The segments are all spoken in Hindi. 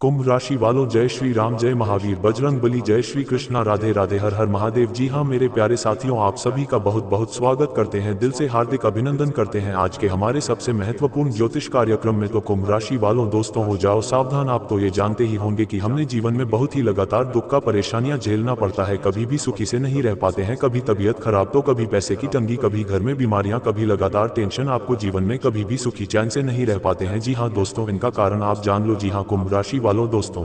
कुंभ राशि वालों, जय श्री राम, जय महावीर, बजरंग बली, जय श्री कृष्णा, राधे राधे, हर हर महादेव। जी हाँ मेरे प्यारे साथियों, आप सभी का बहुत बहुत स्वागत करते हैं, दिल से हार्दिक अभिनंदन करते हैं आज के हमारे सबसे महत्वपूर्ण ज्योतिष कार्यक्रम में। तो कुंभ राशि वालों दोस्तों, हो जाओ सावधान। आप तो ये जानते ही होंगे कि हमने जीवन में बहुत ही लगातार दुख का परेशानियां झेलना पड़ता है, कभी भी सुखी से नहीं रह पाते हैं, कभी तबीयत खराब तो कभी पैसे की तंगी, कभी घर में बीमारियां, कभी लगातार टेंशन, आपको जीवन में कभी भी सुखी चैन से नहीं रह पाते हैं। जी हाँ दोस्तों, इनका कारण आप जान लो। जी हाँ कुंभ राशि वालों दोस्तों,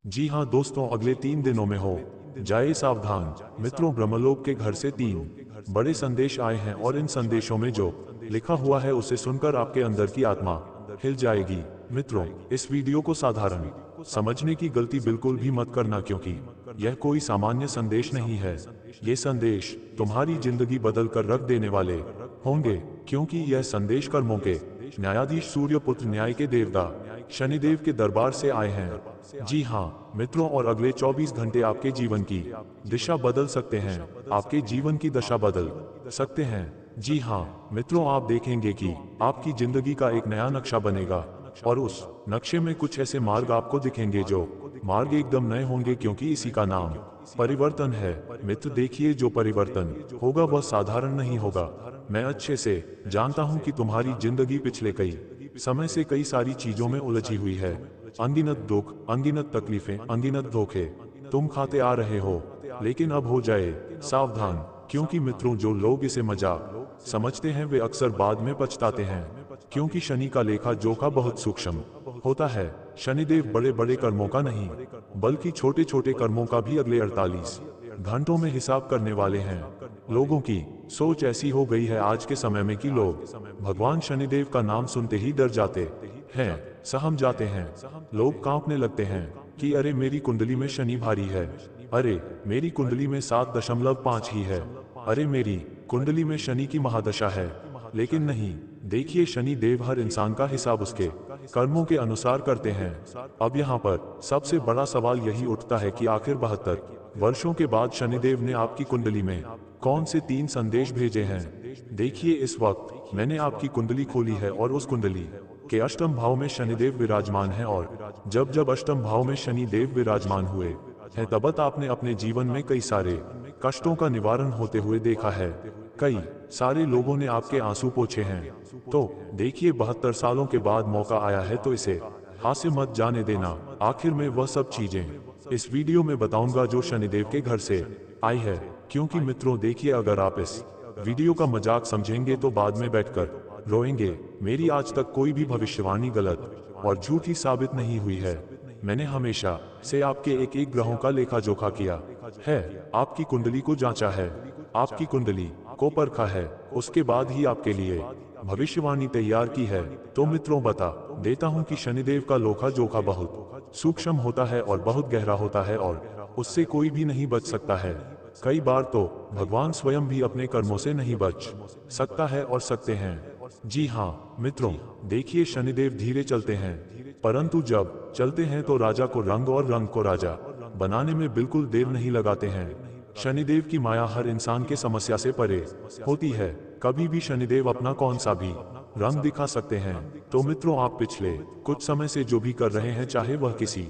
जी हाँ दोस्तों, अगले 3 दिनों में हो जाए सावधान। मित्रों, ब्रह्मलोक के घर से 3 बड़े संदेश आए हैं और इन संदेशों में जो लिखा हुआ है उसे सुनकर आपके अंदर की आत्मा हिल जाएगी। मित्रों, इस वीडियो को साधारण समझने की गलती बिल्कुल भी मत करना, क्योंकि यह कोई सामान्य संदेश नहीं है। ये संदेश तुम्हारी जिंदगी बदल कर रख देने वाले होंगे, क्योंकि यह संदेश कर्मों के न्यायाधीश, सूर्यपुत्र, न्याय के देवता शनिदेव के दरबार से आए हैं। जी हाँ मित्रों, और अगले 24 घंटे आपके जीवन की दिशा बदल सकते हैं, आपके जीवन की दशा बदल सकते हैं। जी हाँ मित्रों, आप देखेंगे कि आपकी जिंदगी का एक नया नक्शा बनेगा और उस नक्शे में कुछ ऐसे मार्ग आपको दिखेंगे जो मार्ग एकदम नए होंगे, क्योंकि इसी का नाम परिवर्तन है। मित्र देखिए, जो परिवर्तन होगा वह साधारण नहीं होगा। मैं अच्छे से जानता हूं कि तुम्हारी जिंदगी पिछले कई समय से कई सारी चीजों में उलझी हुई है। अनगिनत दुख, अनगिनत तकलीफें, अनगिनत धोखे तुम खाते आ रहे हो, लेकिन अब हो जाए सावधान, क्योंकि मित्रों जो लोग इसे मजाक समझते हैं वे अक्सर बाद में पछताते हैं, क्योंकि शनि का लेखा जोखा बहुत सूक्ष्म होता है। शनिदेव बड़े बड़े कर्मों का नहीं, बल्कि छोटे छोटे कर्मों का भी अगले 48 घंटों में हिसाब करने वाले हैं। लोगों की सोच ऐसी हो गई है आज के समय में कि लोग भगवान शनिदेव का नाम सुनते ही डर जाते हैं, सहम जाते हैं। लोग कांपने लगते हैं कि अरे मेरी कुंडली में शनि भारी है, अरे मेरी कुंडली में 7.5 ही है, अरे मेरी कुंडली में शनि की महादशा है। लेकिन नहीं, देखिए शनि देव हर इंसान का हिसाब उसके कर्मों के अनुसार करते हैं। अब यहाँ पर सबसे बड़ा सवाल यही उठता है कि आखिर 72 वर्षों के बाद शनिदेव ने आपकी कुंडली में कौन से 3 संदेश भेजे हैं। देखिए, इस वक्त मैंने आपकी कुंडली खोली है और उस कुंडली के अष्टम भाव में शनिदेव विराजमान है, और जब जब अष्टम भाव में शनि देव विराजमान हुए हैं तब आपने अपने जीवन में कई सारे कष्टों का निवारण होते हुए देखा है। कई सारे लोगों ने आपके आंसू पोंछे हैं। तो देखिए, 72 सालों के बाद मौका आया है, तो इसे हाथ से मत जाने देना। आखिर में वह सब चीजें इस वीडियो में बताऊंगा जो शनिदेव के घर से आई है, क्योंकि मित्रों देखिए, अगर आप इस वीडियो का मजाक समझेंगे तो बाद में बैठकर रोएंगे। मेरी आज तक कोई भी भविष्यवाणी गलत और झूठी साबित नहीं हुई है। मैंने हमेशा से आपके एक एक ग्रहों का लेखा जोखा किया है, आपकी कुंडली को जांचा है, आपकी कुंडली को परखा है, उसके बाद ही आपके लिए भविष्यवाणी तैयार की है। तो मित्रों बता देता हूं कि शनिदेव का लोखा जोखा बहुत सूक्ष्म होता है और बहुत गहरा होता है, और उससे कोई भी नहीं बच सकता है। कई बार तो भगवान स्वयं भी अपने कर्मों से नहीं बच सकता है और सकते हैं। जी हाँ मित्रों, देखिए शनिदेव धीरे चलते हैं, परंतु जब चलते हैं तो राजा को रंग और रंग को राजा बनाने में बिल्कुल देर नहीं लगाते हैं। शनिदेव की माया हर इंसान के समस्या से परे होती है, कभी भी शनिदेव अपना कौन सा भी रंग दिखा सकते हैं। तो मित्रों, आप पिछले कुछ समय से जो भी कर रहे हैं, चाहे वह किसी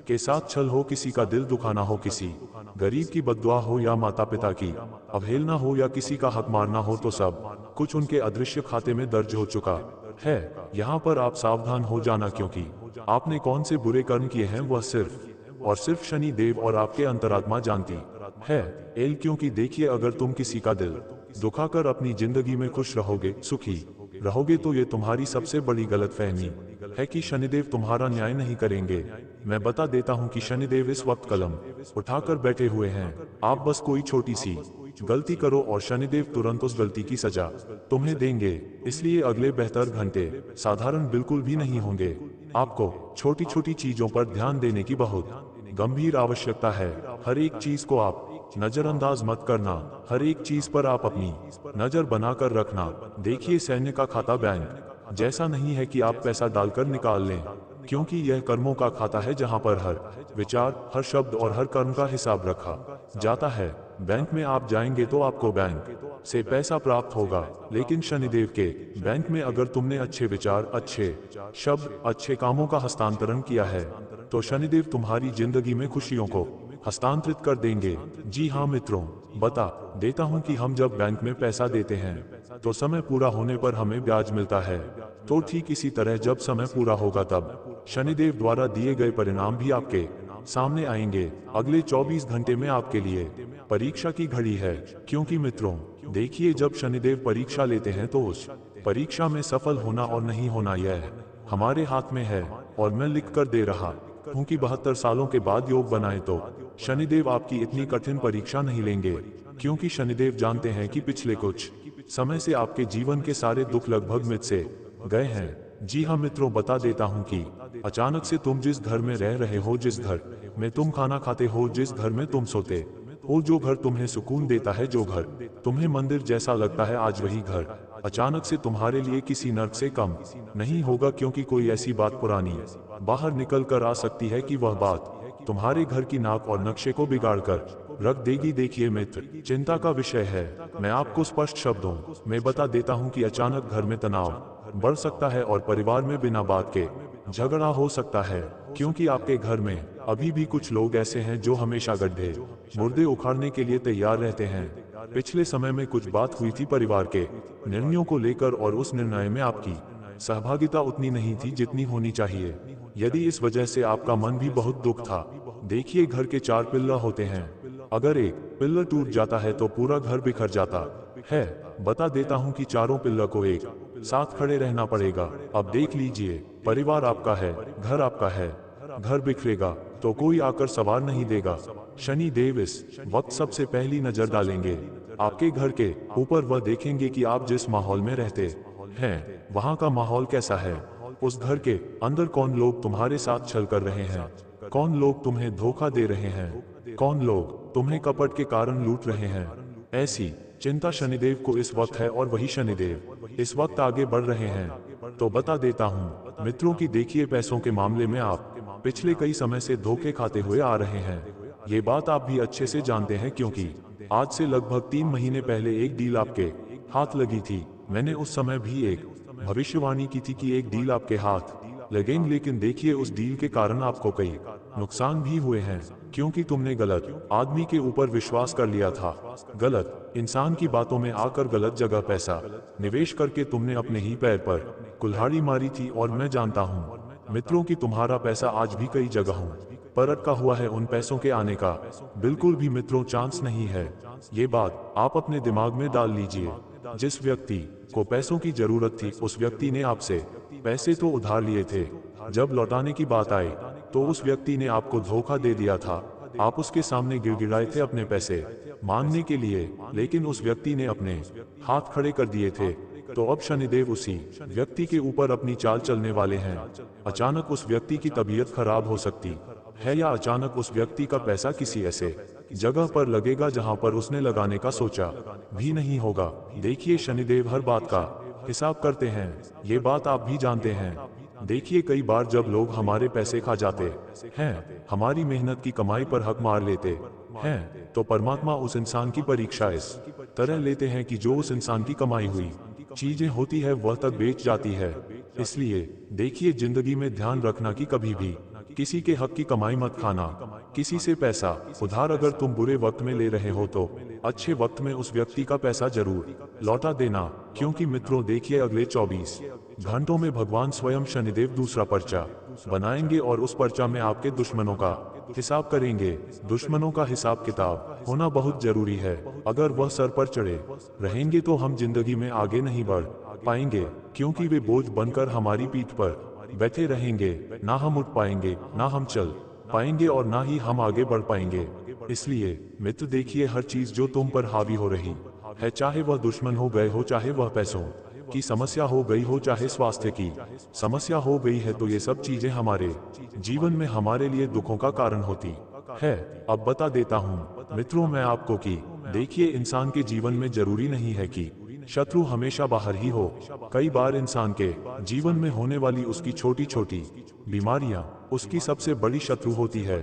के साथ छल हो, किसी का दिल दुखाना हो, किसी गरीब की बद्दुआ हो, या माता पिता की अवहेलना हो, या किसी का हक मारना हो, तो सब कुछ उनके अदृश्य खाते में दर्ज हो चुका है। यहाँ पर आप सावधान हो जाना, क्योंकि आपने कौन से बुरे कर्म किए हैं वह सिर्फ और सिर्फ शनि देव और आपके अंतरात्मा जानती है। क्योंकि देखिए, अगर तुम किसी का दिल दुखाकर अपनी जिंदगी में खुश रहोगे, सुखी रहोगे, तो ये तुम्हारी सबसे बड़ी गलतफहमी है कि शनिदेव तुम्हारा न्याय नहीं करेंगे। मैं बता देता हूं कि शनिदेव इस वक्त कलम उठाकर बैठे हुए हैं। आप बस कोई छोटी सी गलती करो और शनिदेव तुरंत उस गलती की सजा तुम्हें देंगे। इसलिए अगले 72 घंटे साधारण बिल्कुल भी नहीं होंगे। आपको छोटी छोटी चीजों पर ध्यान देने की बहुत गंभीर आवश्यकता है। हर एक चीज को आप नजरअंदाज मत करना, हर एक चीज पर आप अपनी नजर बनाकर रखना। देखिए, सैन्य का खाता बैंक जैसा नहीं है कि आप पैसा डालकर निकाल लें। क्योंकि यह कर्मों का खाता है जहां पर हर विचार, हर शब्द और हर कर्म का हिसाब रखा जाता है। बैंक में आप जाएंगे तो आपको बैंक से पैसा प्राप्त होगा, लेकिन शनिदेव के बैंक में अगर तुमने अच्छे विचार, अच्छे शब्द, अच्छे कामों का हस्तांतरण किया है तो शनिदेव तुम्हारी जिंदगी में खुशियों को हस्तांतरित कर देंगे। जी हाँ मित्रों, बता देता हूँ कि हम जब बैंक में पैसा देते हैं तो समय पूरा होने पर हमें ब्याज मिलता है। तो ठीक इसी तरह जब समय पूरा होगा तब शनिदेव द्वारा दिए गए परिणाम भी आपके सामने आएंगे। अगले 24 घंटे में आपके लिए परीक्षा की घड़ी है, क्योंकि मित्रों देखिए, जब शनिदेव परीक्षा लेते हैं तो उस परीक्षा में सफल होना और नहीं होना यह हमारे हाथ में है। और मैं लिख कर दे रहा हूँ कि 72 सालों के बाद योग बनाए तो शनिदेव आपकी इतनी कठिन परीक्षा नहीं लेंगे, क्योंकि शनिदेव जानते हैं कि पिछले कुछ समय से आपके जीवन के सारे दुख लगभग मिट से गए हैं। जी हाँ मित्रों, बता देता हूँ कि अचानक से तुम जिस घर में रह रहे हो, जिस घर में तुम खाना खाते हो, जिस घर में तुम सोते हो, जो घर तुम्हें सुकून देता है, जो घर तुम्हें मंदिर जैसा लगता है, आज वही घर अचानक से तुम्हारे लिए किसी नर्क से कम नहीं होगा। क्योंकि कोई ऐसी बात पुरानी बाहर निकल कर आ सकती है कि वह बात तुम्हारे घर की नाक और नक्शे को बिगाड़ कर रख देगी। देखिए मित्र, चिंता का विषय है। मैं आपको स्पष्ट शब्दों में बता देता हूँ कि अचानक घर में तनाव बढ़ सकता है और परिवार में बिना बात के झगड़ा हो सकता है, क्योंकि आपके घर में अभी भी कुछ लोग ऐसे हैं जो हमेशा गड्ढे मुर्दे उखाड़ने के लिए तैयार रहते हैं। पिछले समय में कुछ बात हुई थी परिवार के निर्णयों को लेकर, और उस निर्णय में आपकी सहभागिता उतनी नहीं थी जितनी होनी चाहिए। यदि इस वजह से आपका मन भी बहुत दुख था। देखिए, घर के 4 पिल्लर होते हैं, अगर एक पिल्लर टूट जाता है तो पूरा घर बिखर जाता है। बता देता हूँ कि चारों पिल्लर को एक साथ खड़े रहना पड़ेगा। अब देख लीजिए, परिवार आपका है, घर आपका है, घर बिखरेगा तो कोई आकर सवार नहीं देगा। शनि देव इस वक्त सबसे पहली नजर डालेंगे आपके घर के ऊपर। वह देखेंगे कि आप जिस माहौल में रहते हैं वहाँ का माहौल कैसा है। उस घर के अंदर कौन लोग तुम्हारे साथ छल कर रहे हैं, कौन लोग तुम्हें धोखा दे रहे हैं, कौन लोग तुम्हें कपट के कारण लूट रहे हैं। ऐसी चिंता शनिदेव को इस वक्त है, और वही शनिदेव इस वक्त आगे बढ़ रहे हैं। तो बता देता हूँ मित्रों की देखिए, पैसों के मामले में आप पिछले कई समय से धोखे खाते हुए आ रहे हैं। ये बात आप भी अच्छे से जानते हैं, क्योंकि आज से लगभग 3 महीने पहले एक डील आपके हाथ लगी थी। मैंने उस समय भी एक भविष्यवाणी की थी कि एक डील आपके हाथ लगेंगे, लेकिन देखिए उस डील के कारण आपको कई नुकसान भी हुए हैं, क्योंकि तुमने गलत आदमी के ऊपर विश्वास कर लिया था। गलत इंसान की बातों में आकर गलत जगह पैसा निवेश करके तुमने अपने ही पैर पर कुल्हाड़ी मारी थी। और मैं जानता हूँ मित्रों कि तुम्हारा पैसा आज भी कई जगहों पर अटका हुआ है। उन पैसों के आने का बिल्कुल भी मित्रों चांस नहीं है। ये बात आप अपने दिमाग में डाल लीजिए। जिस व्यक्ति को पैसों की जरूरत थी, उस व्यक्ति ने आपसे पैसे तो उधार लिए थे, जब लौटाने की बात आई तो उस व्यक्ति ने आपको धोखा दे दिया था। आप उसके सामने गिड़गिड़ाए थे अपने पैसे मांगने के लिए, लेकिन उस व्यक्ति ने अपने हाथ खड़े कर दिए थे। तो अब शनिदेव उसी व्यक्ति के ऊपर अपनी चाल चलने वाले हैं। अचानक उस व्यक्ति की तबीयत खराब हो सकती है, या अचानक उस व्यक्ति का पैसा किसी ऐसे जगह पर लगेगा जहां पर उसने लगाने का सोचा भी नहीं होगा। देखिए, शनिदेव हर बात का हिसाब करते हैं, ये बात आप भी जानते हैं। देखिए, कई बार जब लोग हमारे पैसे खा जाते हैं, हमारी मेहनत की कमाई पर हक मार लेते हैं, तो परमात्मा उस इंसान की परीक्षा इस तरह लेते हैं कि जो उस इंसान की कमाई हुई चीजें होती है वह तक बेच जाती है। इसलिए देखिए, जिंदगी में ध्यान रखना कि कभी भी किसी के हक की कमाई मत खाना। किसी से पैसा उधार अगर तुम बुरे वक्त में ले रहे हो तो अच्छे वक्त में उस व्यक्ति का पैसा जरूर लौटा देना, क्योंकि मित्रों देखिए, अगले 24 घंटों में भगवान स्वयं शनिदेव दूसरा पर्चा बनाएंगे और उस पर्चा में आपके दुश्मनों का हिसाब करेंगे। दुश्मनों का हिसाब किताब होना बहुत जरूरी है। अगर वह सर पर चढ़े रहेंगे तो हम जिंदगी में आगे नहीं बढ़ पाएंगे, क्योंकि वे बोझ बनकर हमारी पीठ पर बैठे रहेंगे। ना हम उठ पाएंगे, ना हम चल पाएंगे, और ना ही हम आगे बढ़ पाएंगे। इसलिए मित्र देखिए, हर चीज जो तुम पर हावी हो रही है, चाहे वह दुश्मन हो गए हो, चाहे वह पैसों की समस्या हो गई हो, चाहे स्वास्थ्य की समस्या हो गई है, तो ये सब चीजें हमारे जीवन में हमारे लिए दुखों का कारण होती है। अब बता देता हूँ मित्रों मैं आपको कि देखिए, इंसान के जीवन में जरूरी नहीं है कि शत्रु हमेशा बाहर ही हो। कई बार इंसान के जीवन में होने वाली उसकी छोटी छोटी बीमारियां उसकी सबसे बड़ी शत्रु होती है।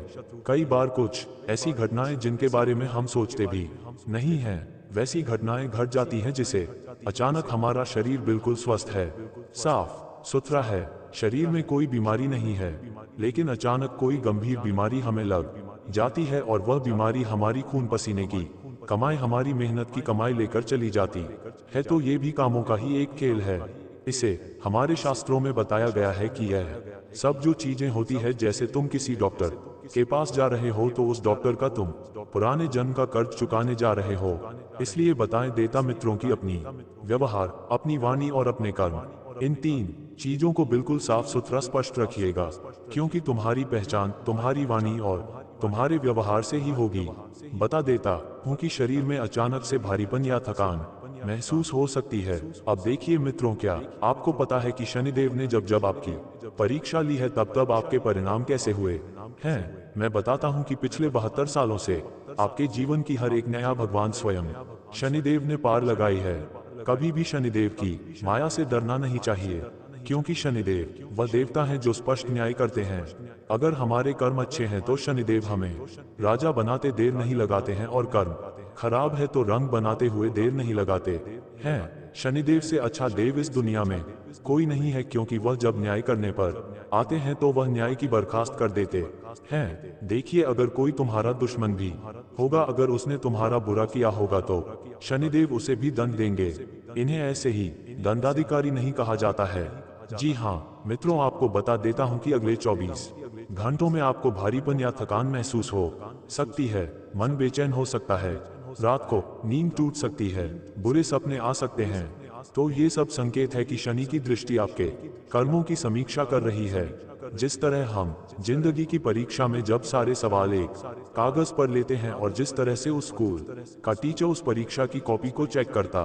कई बार कुछ ऐसी घटनाएं जिनके बारे में हम सोचते भी नहीं हैं, वैसी घटनाएं घट जाती हैं जिसे अचानक हमारा शरीर बिल्कुल स्वस्थ है, साफ सुथरा है, शरीर में कोई बीमारी नहीं है, लेकिन अचानक कोई गंभीर बीमारी हमें लग जाती है और वह बीमारी हमारी खून पसीने की कमाई, हमारी मेहनत की कमाई लेकर चली जाती है। तो ये भी कामों का ही एक खेल है। इसे हमारे शास्त्रों में बताया गया है कि यह सब जो चीजें होती है, जैसे तुम किसी डॉक्टर के पास जा रहे हो तो उस डॉक्टर का तुम पुराने जन्म का कर्ज चुकाने जा रहे हो। इसलिए बताएं देता मित्रों की अपनी व्यवहार, अपनी वाणी और अपने कर्म, इन तीन चीजों को बिल्कुल साफ सुथरा स्पष्ट रखिएगा, क्योंकि तुम्हारी पहचान तुम्हारी वाणी और तुम्हारे व्यवहार से ही होगी। बता देता हूँ कि शरीर में अचानक से भारीपन या थकान महसूस हो सकती है। अब देखिए मित्रों, क्या आपको पता है कि शनिदेव ने जब जब आपकी परीक्षा ली है तब तब आपके परिणाम कैसे हुए हैं? मैं बताता हूँ कि पिछले 72 सालों से आपके जीवन की हर एक नया भगवान स्वयं शनिदेव ने पार लगाई है। कभी भी शनिदेव की माया से डरना नहीं चाहिए, क्योंकि शनिदेव वह देवता हैं जो स्पष्ट न्याय करते हैं। अगर हमारे कर्म अच्छे हैं तो शनिदेव हमें राजा बनाते देर नहीं लगाते हैं, और कर्म खराब है तो रंग बनाते हुए देर नहीं लगाते हैं। शनिदेव से अच्छा देव इस दुनिया में कोई नहीं है, क्योंकि वह जब न्याय करने पर आते हैं तो वह न्याय की बर्खास्त कर देते हैं। देखिए, अगर कोई तुम्हारा दुश्मन भी होगा, अगर उसने तुम्हारा बुरा किया होगा तो शनिदेव उसे भी दंड देंगे। इन्हें ऐसे ही दंडाधिकारी नहीं कहा जाता है। जी हाँ मित्रों, आपको बता देता हूँ कि अगले 24 घंटों में आपको भारीपन या थकान महसूस हो सकती है, मन बेचैन हो सकता है, रात को नींद टूट सकती है, बुरे सपने आ सकते हैं। तो ये सब संकेत है कि शनि की दृष्टि आपके कर्मों की समीक्षा कर रही है। जिस तरह हम जिंदगी की परीक्षा में जब सारे सवाल एक कागज पर लेते हैं और जिस तरह से उस स्कूल का टीचर उस परीक्षा की कॉपी को चेक करता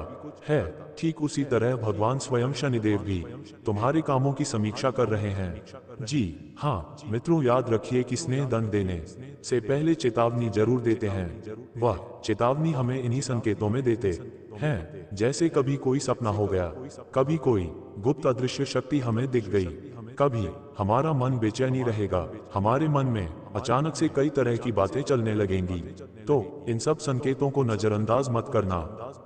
है, ठीक उसी तरह भगवान स्वयं शनिदेव भी तुम्हारे कामों की समीक्षा कर रहे हैं। जी हाँ मित्रों, याद रखिए कि स्नेह दंड देने से पहले चेतावनी जरूर देते हैं। वह चेतावनी हमें इन्हीं संकेतों में देते हैं, जैसे कभी कोई सपना हो गया, कभी कोई गुप्त अदृश्य शक्ति हमें दिख गई, कभी हमारा मन बेचैनी रहेगा, हमारे मन में अचानक से कई तरह की बातें चलने लगेंगी। तो इन सब संकेतों को नजरअंदाज मत करना।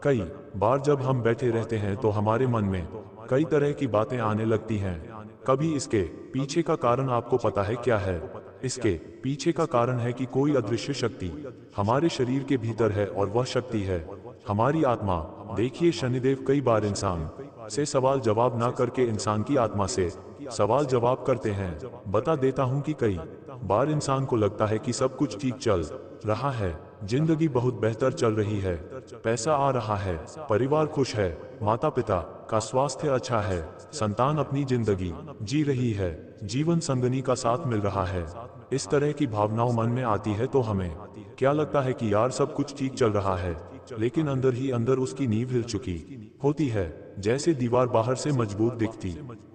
कई बार जब हम बैठे रहते हैं तो हमारे मन में कई तरह की बातें आने लगती हैं। कभी इसके पीछे का कारण आपको पता है क्या है? इसके पीछे का कारण है कि कोई अदृश्य शक्ति हमारे शरीर के भीतर है, और वह शक्ति है हमारी आत्मा। देखिए, शनिदेव कई बार इंसान से सवाल जवाब ना करके इंसान की आत्मा से सवाल जवाब करते हैं। बता देता हूँ कि कई बार इंसान को लगता है कि सब कुछ ठीक चल रहा है, जिंदगी बहुत बेहतर चल रही है, पैसा आ रहा है, परिवार खुश है, माता पिता का स्वास्थ्य अच्छा है, संतान अपनी जिंदगी जी रही है, जीवन संगनी का साथ मिल रहा है। इस तरह की भावनाओं मन में आती है तो हमें क्या लगता है कि यार सब कुछ ठीक चल रहा है, लेकिन अंदर ही अंदर उसकी नींव हिल चुकी होती है। जैसे दीवार बाहर से मजबूत दिखती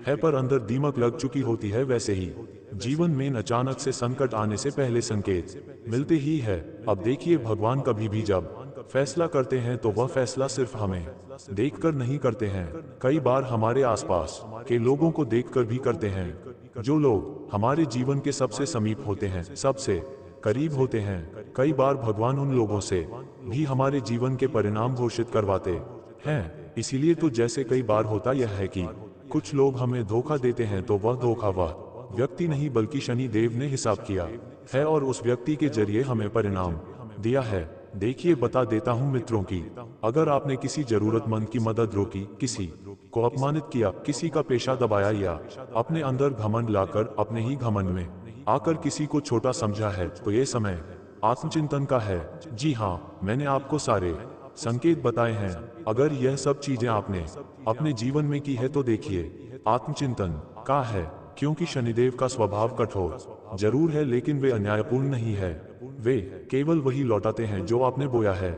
है पर अंदर दीमक लग चुकी होती है, वैसे ही जीवन में अचानक से संकट आने से पहले संकेत मिलते ही है। अब देखिए, भगवान कभी भी जब फैसला करते हैं तो वह फैसला सिर्फ हमें देखकर नहीं करते हैं, कई बार हमारे आसपास के लोगों को देखकर भी करते हैं। जो लोग हमारे जीवन के सबसे समीप होते हैं, सबसे करीब होते हैं, कई बार भगवान उन लोगों से भी हमारे जीवन के परिणाम घोषित करवाते हैं। इसीलिए तो जैसे कई बार होता यह है कि कुछ लोग हमें धोखा देते हैं, तो वह धोखा वह व्यक्ति नहीं बल्कि शनि देव ने हिसाब किया है और उस व्यक्ति के जरिए हमें परिणाम दिया है। देखिए, बता देता हूँ मित्रों की अगर आपने किसी जरूरतमंद की मदद रोकी, किसी को अपमानित किया, किसी का पेशा दबाया या अपने अंदर घमंड लाकर अपने ही घमंड में आकर किसी को छोटा समझा है, तो ये समय आत्मचिंतन का है। जी हाँ, मैंने आपको सारे संकेत बताए हैं। अगर यह सब चीजें आपने अपने जीवन में की है तो देखिए, आत्मचिंतन का है, क्योंकि शनिदेव का स्वभाव कठोर जरूर है लेकिन वे अन्यायपूर्ण नहीं है। वे केवल वही लौटाते हैं जो आपने बोया है।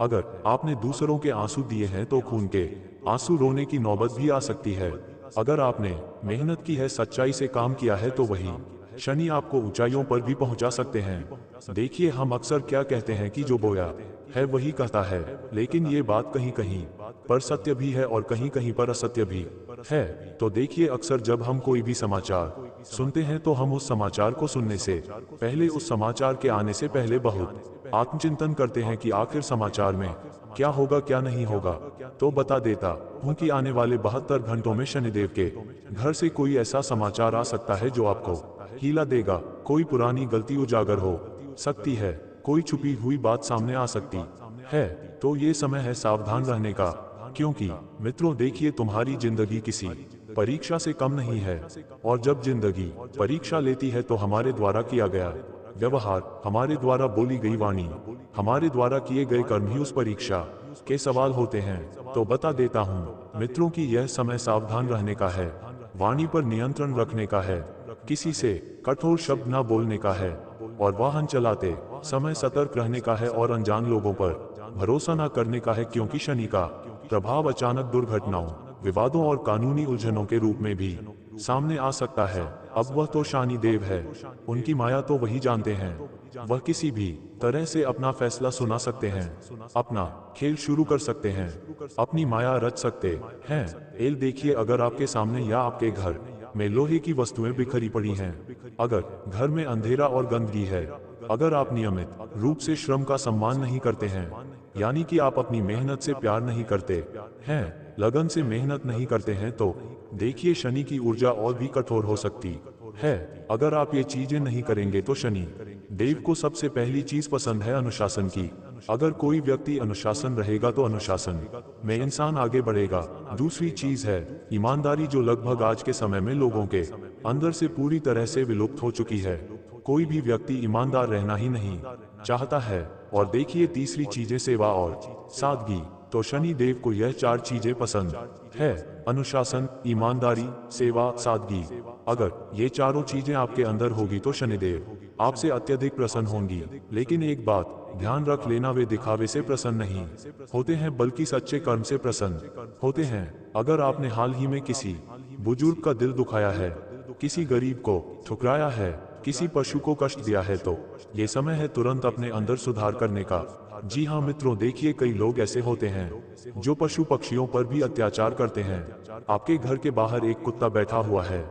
अगर आपने दूसरों के आंसू दिए हैं तो खून के आंसू रोने की नौबत भी आ सकती है। अगर आपने मेहनत की है, सच्चाई से काम किया है, तो वही शनि आपको ऊंचाइयों पर भी पहुंचा सकते हैं। देखिए, हम अक्सर क्या कहते हैं कि जो बोया है वही कहता है, लेकिन ये बात कहीं कहीं पर सत्य भी है और कहीं कहीं पर असत्य भी है। तो देखिए, अक्सर जब हम कोई भी समाचार सुनते हैं तो हम उस समाचार को सुनने से पहले, उस समाचार के आने से पहले बहुत आत्मचिंतन करते हैं कि आखिर समाचार में क्या होगा क्या नहीं होगा। तो बता देता हूं कि आने वाले 72 घंटों में शनिदेव के घर से कोई ऐसा समाचार आ सकता है जो आपको हिला देगा। कोई पुरानी गलती उजागर हो सकती है, कोई छुपी हुई बात सामने आ सकती है। तो ये समय है सावधान रहने का, क्योंकि मित्रों देखिए, तुम्हारी जिंदगी किसी परीक्षा से कम नहीं है। और जब जिंदगी परीक्षा लेती है तो हमारे द्वारा किया गया व्यवहार, हमारे द्वारा बोली गई वाणी, हमारे द्वारा किए गए कर्म ही उस परीक्षा के सवाल होते हैं। तो बता देता हूँ मित्रों कि यह समय सावधान रहने का है, वाणी पर नियंत्रण रखने का है, किसी से कठोर शब्द न बोलने का है, और वाहन चलाते समय सतर्क रहने का है, और अनजान लोगों पर भरोसा न करने का है, क्योंकि शनि का प्रभाव अचानक दुर्घटनाओं, विवादों और कानूनी उलझनों के रूप में भी सामने आ सकता है। अब वह तो शनि देव है, उनकी माया तो वही जानते हैं। वह किसी भी तरह से अपना फैसला सुना सकते हैं, अपना खेल शुरू कर सकते हैं, अपनी माया रच सकते हैं। एल देखिए, अगर आपके सामने या आपके घर में लोहे की वस्तुएं बिखरी पड़ी हैं, अगर घर में अंधेरा और गंदगी है, अगर आप नियमित रूप से श्रम का सम्मान नहीं करते हैं, यानी कि आप अपनी मेहनत से प्यार नहीं करते हैं, लगन से मेहनत नहीं करते हैं, तो देखिए शनि की ऊर्जा और भी कठोर हो सकती है। अगर आप ये चीजें नहीं करेंगे तो शनि देव को सबसे पहली चीज पसंद है अनुशासन की। अगर कोई व्यक्ति अनुशासन रहेगा तो अनुशासन में इंसान आगे बढ़ेगा। दूसरी चीज है ईमानदारी, जो लगभग आज के समय में लोगों के अंदर से पूरी तरह से विलुप्त हो चुकी है। कोई भी व्यक्ति ईमानदार रहना ही नहीं चाहता है। और देखिए तीसरी चीजें सेवा और सादगी। तो शनि देव को यह 4 चीजें पसंद है, अनुशासन, ईमानदारी, सेवा, सादगी। अगर ये चारों चीजें आपके अंदर होगी तो शनिदेव आपसे अत्यधिक प्रसन्न होंगी। लेकिन एक बात ध्यान रख लेना, वे दिखावे से प्रसन्न नहीं होते हैं, बल्कि सच्चे कर्म से प्रसन्न होते हैं। अगर आपने हाल ही में किसी बुजुर्ग का दिल दुखाया है, किसी गरीब को ठुकराया है, किसी पशु को कष्ट दिया है, तो ये समय है तुरंत अपने अंदर सुधार करने का। जी हाँ मित्रों, देखिए कई लोग ऐसे होते हैं जो पशु पक्षियों पर भी अत्याचार करते हैं। आपके घर के बाहर एक कुत्ता बैठा हुआ है।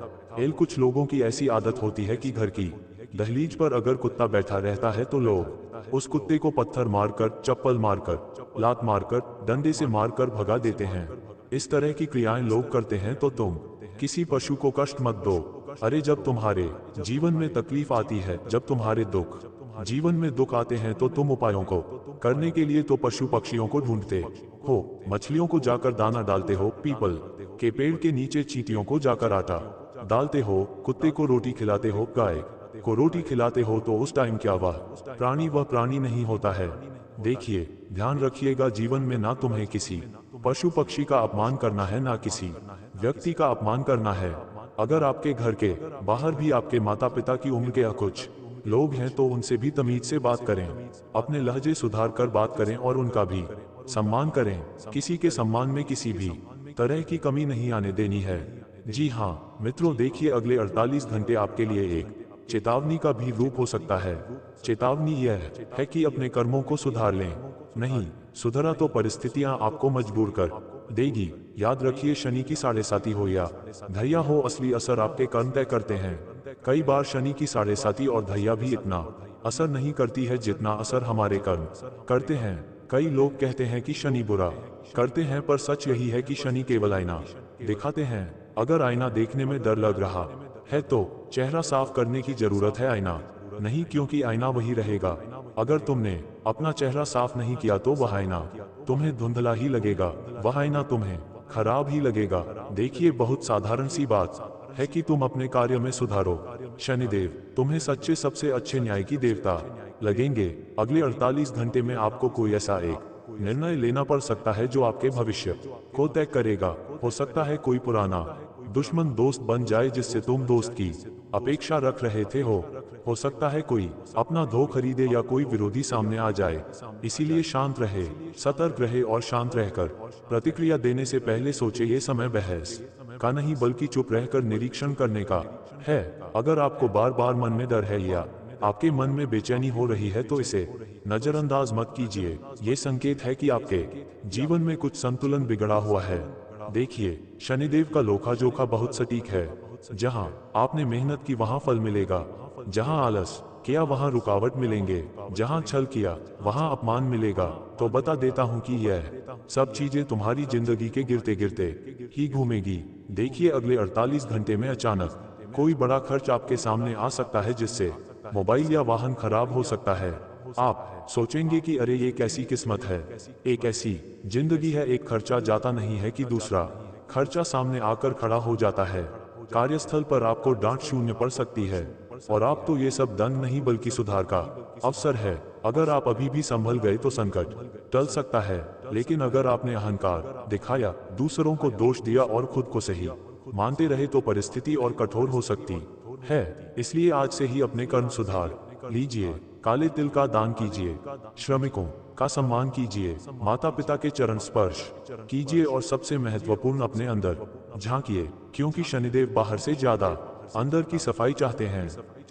कुछ लोगों की ऐसी आदत होती है कि घर की दहलीज पर अगर कुत्ता बैठा रहता है तो लोग उस कुत्ते को पत्थर मारकर, चप्पल मारकर, लात मारकर, डंडे से मारकर भगा देते हैं। इस तरह की क्रियाएं लोग करते हैं। तो तुम किसी पशु को कष्ट मत दो। अरे जब तुम्हारे जीवन में तकलीफ आती है, जब तुम्हारे दुख जीवन में दुख आते हैं, तो तुम उपायों को करने के लिए तो पशु पक्षियों को ढूंढते हो, मछलियों को जाकर दाना डालते हो, पीपल के पेड़ के नीचे चींटियों को जाकर आटा डालते हो, कुत्ते को रोटी खिलाते हो, गाय को रोटी खिलाते हो। तो उस टाइम क्या वह प्राणी नहीं होता है। देखिए ध्यान रखिएगा, जीवन में ना तुम्हें किसी पशु पक्षी का अपमान करना है, ना किसी व्यक्ति का अपमान करना है। अगर आपके घर के बाहर भी आपके माता पिता की उम्र के कुछ लोग हैं तो उनसे भी तमीज से बात करें, अपने लहजे सुधार कर बात करें और उनका भी सम्मान करें। किसी के सम्मान में किसी भी तरह की कमी नहीं आने देनी है। जी हाँ मित्रों, देखिए अगले 48 घंटे आपके लिए एक चेतावनी का भी रूप हो सकता है। चेतावनी यह है कि अपने कर्मों को सुधार लें, नहीं सुधरा तो परिस्थितियां आपको मजबूर कर देगी। याद रखिए, शनि की 7.5 हो या धैया हो, असली असर आपके कर्म तय करते हैं। कई बार शनि की 7.5 और धैया भी इतना असर नहीं करती है जितना असर हमारे कर्म करते हैं। कई लोग कहते हैं कि शनि बुरा करते हैं, पर सच यही है कि शनि केवल आईना दिखाते हैं। अगर आईना देखने में डर लग रहा है तो चेहरा साफ करने की जरूरत है, आईना नहीं, क्योंकि आईना वही रहेगा। अगर तुमने अपना चेहरा साफ नहीं किया तो वह आईना तुम्हें धुंधला ही लगेगा, वह आईना तुम्हें खराब ही लगेगा। देखिए बहुत साधारण सी बात है कि तुम अपने कार्य में सुधारो। शनिदेव तुम्हें सच्चे सबसे अच्छे न्याय की देवता लगेंगे। अगले 48 घंटे में आपको कोई ऐसा एक निर्णय लेना पड़ सकता है जो आपके भविष्य को तय करेगा। हो सकता है कोई पुराना दुश्मन दोस्त बन जाए जिससे तुम दोस्त की अपेक्षा रख रहे थे। हो सकता है कोई अपना धो खरीदे या कोई विरोधी सामने आ जाए। इसीलिए शांत रहे, सतर्क रहे और शांत रहकर प्रतिक्रिया देने से पहले सोचे। ये समय बहस का नहीं बल्कि चुप रहकर निरीक्षण करने का है। अगर आपको बार बार मन में डर है या आपके मन में बेचैनी हो रही है तो इसे नजरअंदाज मत कीजिए। ये संकेत है कि आपके जीवन में कुछ संतुलन बिगड़ा हुआ है। देखिए, शनिदेव का लोखा जोखा बहुत सटीक है। जहां आपने मेहनत की वहां फल मिलेगा, जहां आलस किया वहां रुकावट मिलेंगे, जहां छल किया वहां अपमान मिलेगा। तो बता देता हूं कि यह सब चीजें तुम्हारी जिंदगी के गिरते गिरते ही घूमेगी। देखिए, अगले 48 घंटे में अचानक कोई बड़ा खर्च आपके सामने आ सकता है, जिससे मोबाइल या वाहन खराब हो सकता है। आप सोचेंगे कि अरे ये कैसी किस्मत है, एक ऐसी जिंदगी है। एक खर्चा जाता नहीं है कि दूसरा खर्चा सामने आकर खड़ा हो जाता है। कार्यस्थल पर आपको डांट शून्य पड़ सकती है, और आप तो ये सब दंड नहीं बल्कि सुधार का अवसर है। अगर आप अभी भी संभल गए तो संकट टल सकता है, लेकिन अगर आपने अहंकार दिखाया, दूसरों को दोष दिया और खुद को सही मानते रहे तो परिस्थिति और कठोर हो सकती है। इसलिए आज से ही अपने कर्म सुधार लीजिए। काले तिल का दान कीजिए, श्रमिकों का सम्मान कीजिए, माता पिता के चरण स्पर्श कीजिए और सबसे महत्वपूर्ण अपने अंदर झांकिए, क्योंकि शनिदेव बाहर से ज्यादा अंदर की सफाई चाहते हैं।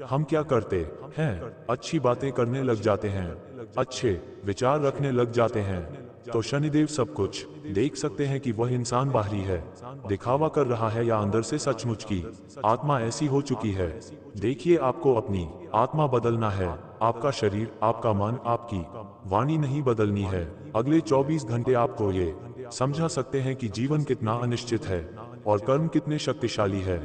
हम क्या करते हैं? अच्छी बातें करने लग जाते हैं, अच्छे विचार रखने लग जाते हैं, तो शनिदेव सब कुछ देख सकते हैं कि वह इंसान बाहरी है, दिखावा कर रहा है या अंदर से सचमुच की आत्मा ऐसी हो चुकी है। देखिए, आपको अपनी आत्मा बदलना है, आपका शरीर, आपका मन, आपकी वाणी नहीं बदलनी है। अगले 24 घंटे आपको ये समझा सकते हैं कि जीवन कितना अनिश्चित है और कर्म कितने शक्तिशाली है।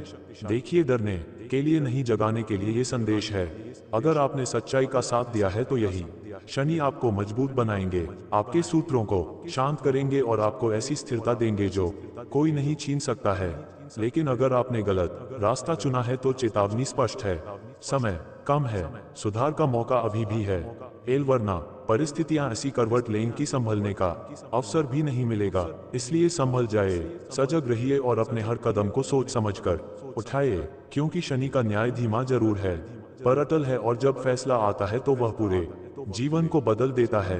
देखिए, डरने के लिए नहीं, जगाने के लिए ये संदेश है। अगर आपने सच्चाई का साथ दिया है तो यही शनि आपको मजबूत बनाएंगे, आपके सूत्रों को शांत करेंगे और आपको ऐसी स्थिरता देंगे जो कोई नहीं छीन सकता है। लेकिन अगर आपने गलत रास्ता चुना है तो चेतावनी स्पष्ट है, समय कम है, सुधार का मौका अभी भी है। वरना परिस्थितियां ऐसी करवट लेंगी कि संभलने का अवसर भी नहीं मिलेगा। इसलिए संभल जाए, सजग रहिए और अपने हर कदम को सोच समझकर उठाइए, क्योंकि शनि का न्याय धीमा जरूर है पर अटल है, और जब फैसला आता है तो वह पूरे जीवन को बदल देता है।